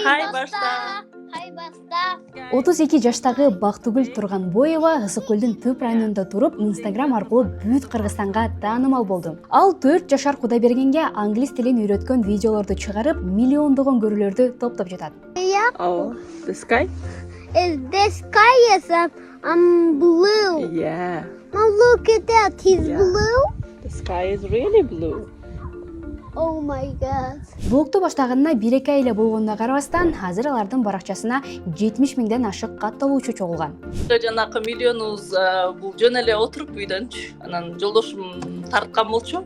Хай башта. 32 жаштагы Бактыгүл Турганбоева Ысык көлдүн Түп районунда туруп, Instagram аркылуу бүт Кыргызстанга таанымал болду. Ал 4 жашар Кудайбергенге англис тилин үйрөткөн видеолорду чыгарып, миллиондогон көрүүлөрдү топтоп жатат. Oh, the sky? Is the sky is blue? Yeah. Now look at that, he's Yeah. blue. The sky is really blue. Oh my god. Блогду баштаганына 1-2 ай эле болгонуна карабастан, азыр алардын баракчасына 70 миңден ашык катталуучу чогулган. Жанакы миллионубуз бул жөн эле отуруп үйдөнчү. Анан жолдошум тарткан болчу.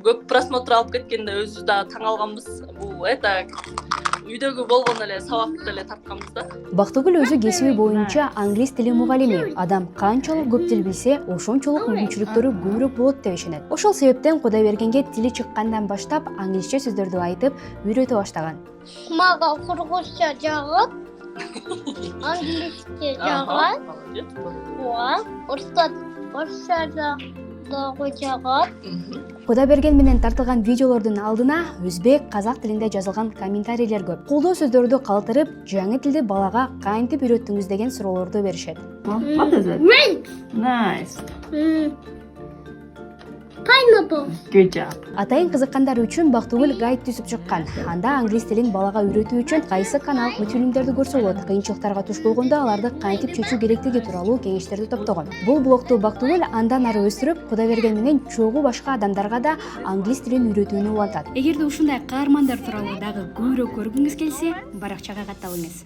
Көп просмотр алып кеткенде өзүбүз да таң алганбыз. Бул үйдөгү болгон эле сабакты эле тартканбыз да. Бактыгүл өзү кесиби боюнча англис тили мугалими. Адам канчалык көп тил билсе, ошончолук мүмкүнчүлүктөрү көбүрөөк болот деп ишенет. Ошол себептен Кудайбергенге тили чыккандан баштап англисче сөздөрдү айтып, үйрөтө баштаган. Мага кыргызча жагат, англисче жагат, орусча дагы жагат. Кудайберген менен тартылган видеолордун алдына өзбек, казак тилинде жазылган комментарийлер көп. Колдоо сөздөрдү калтырып, жаңы тилди балага кантип үйрөттүңүз деген суроолорду беришет. What is it? Grape. Nice. Pineapple. Good job. Атайын кызыккандар үчүн Бактыгүл гайд түзүп чыккан. Анда англис тилин балага үйрөтүү үчүн кайсы канал мультфильмдерди көрсө болот, кыйынчылыктарга туш болгондо аларды кантип чечүү керектиги тууралуу кеңештерди топтогон. Бул блогду Бактыгүл андан ары өстүрүп, Кудайберген менен чогуу башка адамдарга да англис тилин үйрөтүүнү улантат. Эгерде ушундай каармандар тууралуу дагы көбүрөөк көргүңүз келсе, баракчага катталыңыз.